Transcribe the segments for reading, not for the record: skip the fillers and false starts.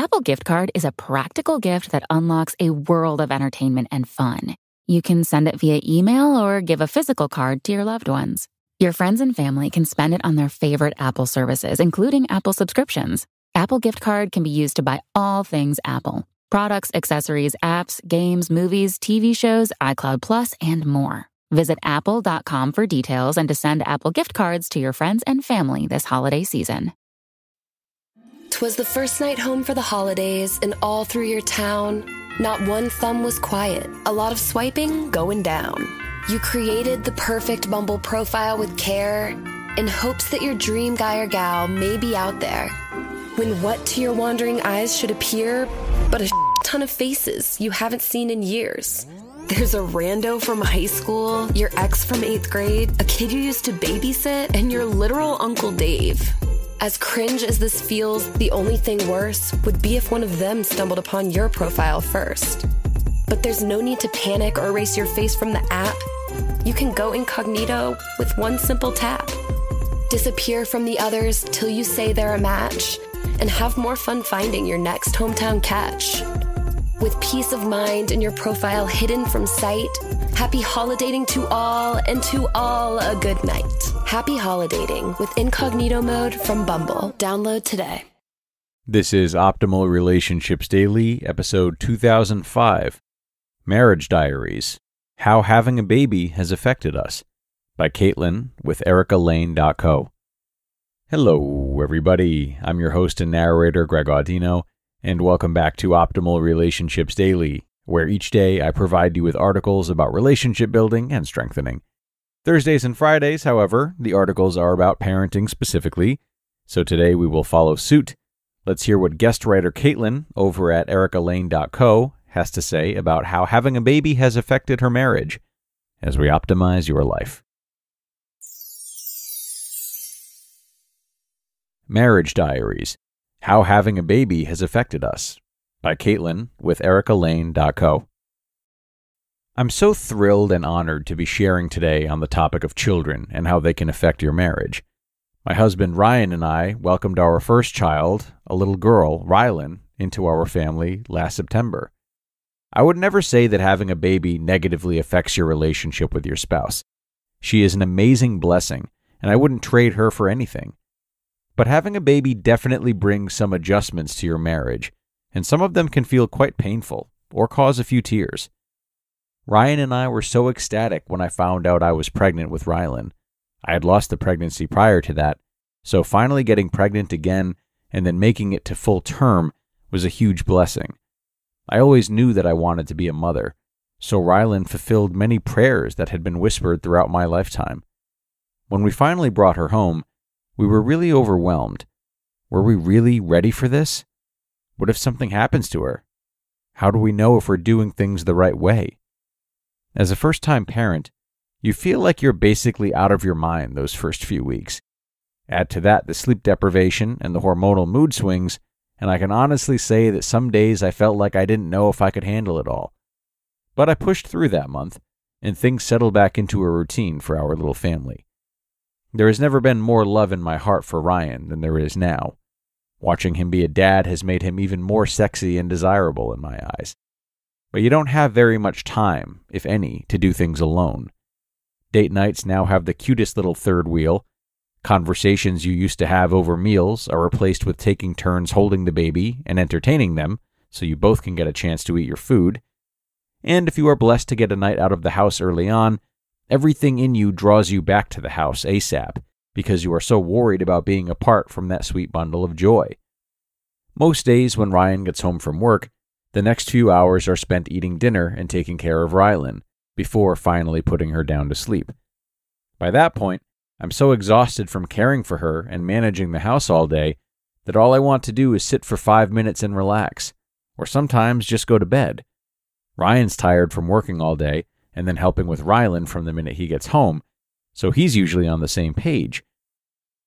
Apple Gift Card is a practical gift that unlocks a world of entertainment and fun. You can send it via email or give a physical card to your loved ones. Your friends and family can spend it on their favorite Apple services, including Apple subscriptions. Apple Gift Card can be used to buy all things Apple. Products, accessories, apps, games, movies, TV shows, iCloud Plus, and more. Visit apple.com for details and to send Apple Gift Cards to your friends and family this holiday season. 'Twas the first night home for the holidays, and all through your town, not one thumb was quiet, a lot of swiping going down. You created the perfect Bumble profile with care in hopes that your dream guy or gal may be out there. When what to your wandering eyes should appear but a ton of faces you haven't seen in years. There's a rando from high school, your ex from 8th grade, a kid you used to babysit, and your literal Uncle Dave. As cringe as this feels, the only thing worse would be if one of them stumbled upon your profile first. But there's no need to panic or erase your face from the app. You can go incognito with one simple tap. Disappear from the others till you say they're a match, and have more fun finding your next hometown catch. With peace of mind and your profile hidden from sight, happy holidating to all, and to all a good night. Happy holidating with incognito mode from Bumble. Download today. This is Optimal Relationships Daily, episode 2005, Marriage Diaries, How Having a Baby Has Affected Us, by Kaitlyn with ericalayne.co. Hello, everybody. I'm your host and narrator, Greg Audino, and welcome back to Optimal Relationships Daily, where each day I provide you with articles about relationship building and strengthening. Thursdays and Fridays, however, the articles are about parenting specifically, so today we will follow suit. Let's hear what guest writer Kaitlyn over at ericalayne.co has to say about how having a baby has affected her marriage as we optimize your life. Marriage Diaries, How Having a Baby Has Affected Us, by Kaitlyn with ericalayne.co. I'm so thrilled and honored to be sharing today on the topic of children and how they can affect your marriage. My husband Ryan and I welcomed our first child, a little girl, Rilynn, into our family last September. I would never say that having a baby negatively affects your relationship with your spouse. She is an amazing blessing, and I wouldn't trade her for anything. But having a baby definitely brings some adjustments to your marriage, and some of them can feel quite painful or cause a few tears. Ryan and I were so ecstatic when I found out I was pregnant with Rilynn. I had lost the pregnancy prior to that, so finally getting pregnant again and then making it to full term was a huge blessing. I always knew that I wanted to be a mother, so Rilynn fulfilled many prayers that had been whispered throughout my lifetime. When we finally brought her home, we were really overwhelmed. Were we really ready for this? What if something happens to her? How do we know if we're doing things the right way? As a first-time parent, you feel like you're basically out of your mind those first few weeks. Add to that the sleep deprivation and the hormonal mood swings, and I can honestly say that some days I felt like I didn't know if I could handle it all. But I pushed through that month, and things settled back into a routine for our little family. There has never been more love in my heart for Ryan than there is now. Watching him be a dad has made him even more sexy and desirable in my eyes. But you don't have very much time, if any, to do things alone. Date nights now have the cutest little third wheel. Conversations you used to have over meals are replaced with taking turns holding the baby and entertaining them, so you both can get a chance to eat your food. And if you are blessed to get a night out of the house early on, everything in you draws you back to the house ASAP, because you are so worried about being apart from that sweet bundle of joy. Most days when Ryan gets home from work, the next few hours are spent eating dinner and taking care of Rilynn, before finally putting her down to sleep. By that point, I'm so exhausted from caring for her and managing the house all day that all I want to do is sit for 5 minutes and relax, or sometimes just go to bed. Ryan's tired from working all day and then helping with Rilynn from the minute he gets home, so he's usually on the same page.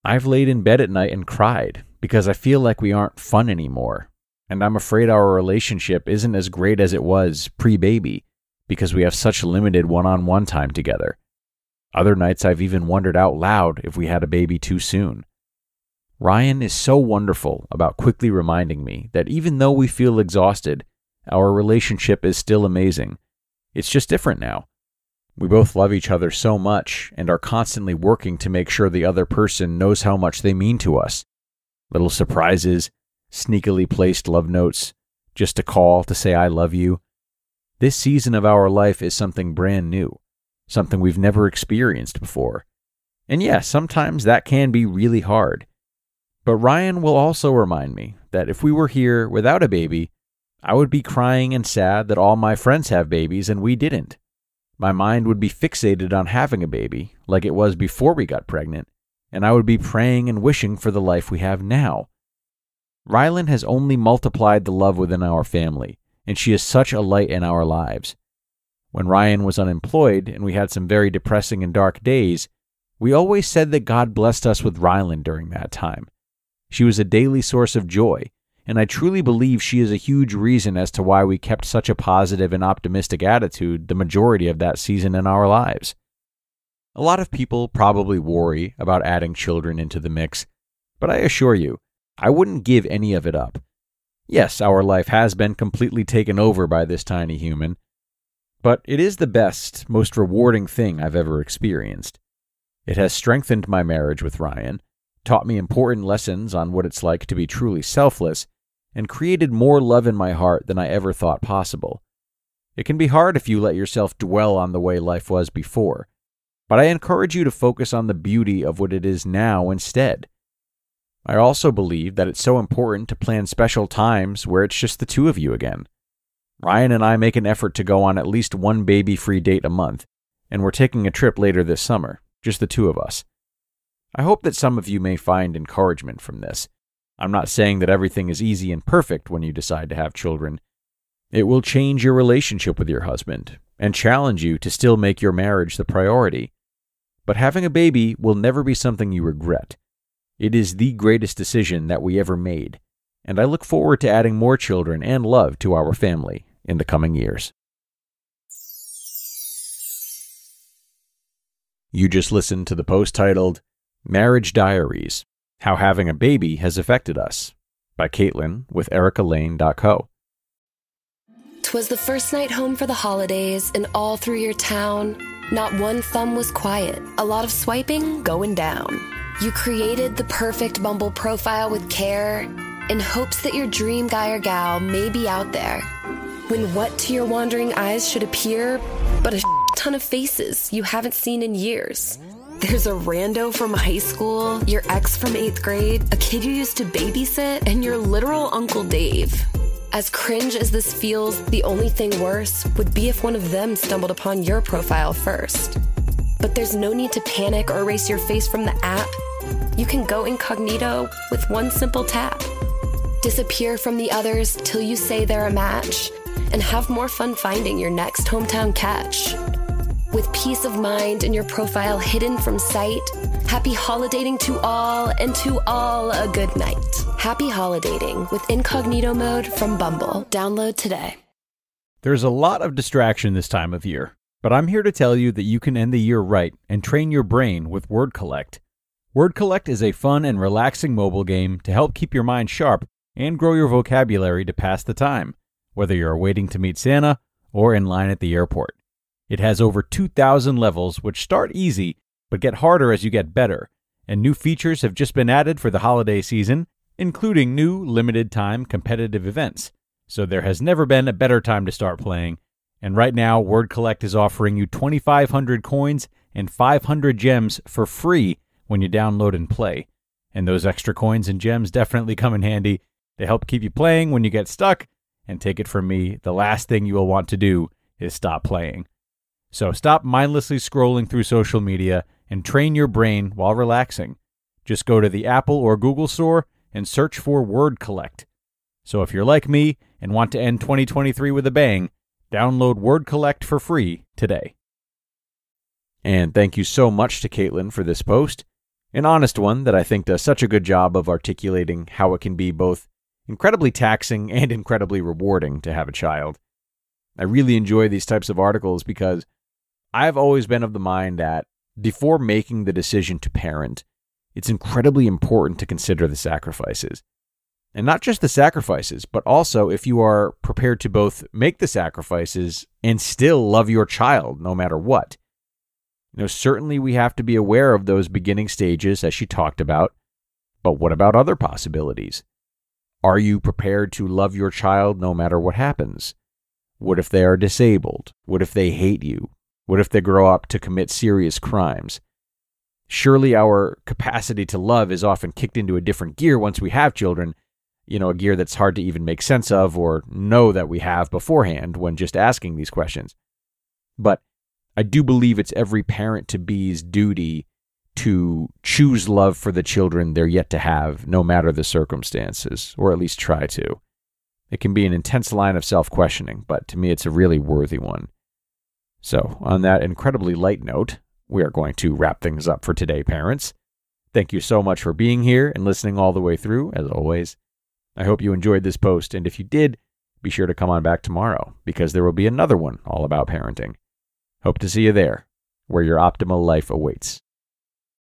I've laid in bed at night and cried because I feel like we aren't fun anymore, and I'm afraid our relationship isn't as great as it was pre-baby because we have such limited one-on-one time together. Other nights I've even wondered out loud if we had a baby too soon. Ryan is so wonderful about quickly reminding me that even though we feel exhausted, our relationship is still amazing. It's just different now. We both love each other so much and are constantly working to make sure the other person knows how much they mean to us. Little surprises, sneakily placed love notes, just a call to say I love you. This season of our life is something brand new, something we've never experienced before. And yes, sometimes that can be really hard. But Ryan will also remind me that if we were here without a baby, I would be crying and sad that all my friends have babies and we didn't. My mind would be fixated on having a baby, like it was before we got pregnant, and I would be praying and wishing for the life we have now. Rilynn has only multiplied the love within our family, and she is such a light in our lives. When Ryan was unemployed and we had some very depressing and dark days, we always said that God blessed us with Rilynn during that time. She was a daily source of joy, and I truly believe she is a huge reason as to why we kept such a positive and optimistic attitude the majority of that season in our lives. A lot of people probably worry about adding children into the mix, but I assure you, I wouldn't give any of it up. Yes, our life has been completely taken over by this tiny human, but it is the best, most rewarding thing I've ever experienced. It has strengthened my marriage with Ryan, taught me important lessons on what it's like to be truly selfless, and created more love in my heart than I ever thought possible. It can be hard if you let yourself dwell on the way life was before, but I encourage you to focus on the beauty of what it is now instead. I also believe that it's so important to plan special times where it's just the two of you again. Ryan and I make an effort to go on at least one baby-free date a month, and we're taking a trip later this summer, just the two of us. I hope that some of you may find encouragement from this. I'm not saying that everything is easy and perfect when you decide to have children. It will change your relationship with your husband and challenge you to still make your marriage the priority. But having a baby will never be something you regret. It is the greatest decision that we ever made, and I look forward to adding more children and love to our family in the coming years. You just listened to the post titled, Marriage Diaries, How Having a Baby Has Affected Us, by Kaitlyn with ericalayne.co. 'Twas the first night home for the holidays, and all through your town, not one thumb was quiet, a lot of swiping going down. You created the perfect Bumble profile with care, in hopes that your dream guy or gal may be out there. When what to your wandering eyes should appear but a ton of faces you haven't seen in years. There's a rando from high school, your ex from 8th grade, a kid you used to babysit, and your literal Uncle Dave. As cringe as this feels, the only thing worse would be if one of them stumbled upon your profile first. But there's no need to panic or erase your face from the app. You can go incognito with one simple tap. Disappear from the others till you say they're a match, and have more fun finding your next hometown catch. With peace of mind and your profile hidden from sight, happy holidating to all, and to all a good night. Happy holidating with incognito mode from Bumble. Download today. There's a lot of distraction this time of year, but I'm here to tell you that you can end the year right and train your brain with Word Collect. Word Collect is a fun and relaxing mobile game to help keep your mind sharp and grow your vocabulary to pass the time, whether you're waiting to meet Santa or in line at the airport. It has over 2,000 levels, which start easy, but get harder as you get better, and new features have just been added for the holiday season, including new limited-time competitive events. So there has never been a better time to start playing, and right now Word Collect is offering you 2,500 coins and 500 gems for free when you download and play. And those extra coins and gems definitely come in handy to help keep you playing when you get stuck, and take it from me, the last thing you will want to do is stop playing. So stop mindlessly scrolling through social media and train your brain while relaxing. Just go to the Apple or Google store and search for Word Collect. So if you're like me and want to end 2023 with a bang, download Word Collect for free today. And thank you so much to Kaitlyn for this post, an honest one that I think does such a good job of articulating how it can be both incredibly taxing and incredibly rewarding to have a child. I really enjoy these types of articles because I've always been of the mind that before making the decision to parent, it's incredibly important to consider the sacrifices. And not just the sacrifices, but also if you are prepared to both make the sacrifices and still love your child no matter what. Certainly we have to be aware of those beginning stages as she talked about, but what about other possibilities? Are you prepared to love your child no matter what happens? What if they are disabled? What if they hate you? What if they grow up to commit serious crimes? Surely our capacity to love is often kicked into a different gear once we have children, a gear that's hard to even make sense of or know that we have beforehand when just asking these questions. But I do believe it's every parent-to-be's duty to choose love for the children they're yet to have, no matter the circumstances, or at least try to. It can be an intense line of self-questioning, but to me it's a really worthy one. So, on that incredibly light note, we are going to wrap things up for today, parents. Thank you so much for being here and listening all the way through, as always. I hope you enjoyed this post, and if you did, be sure to come on back tomorrow, because there will be another one all about parenting. Hope to see you there, where your optimal life awaits.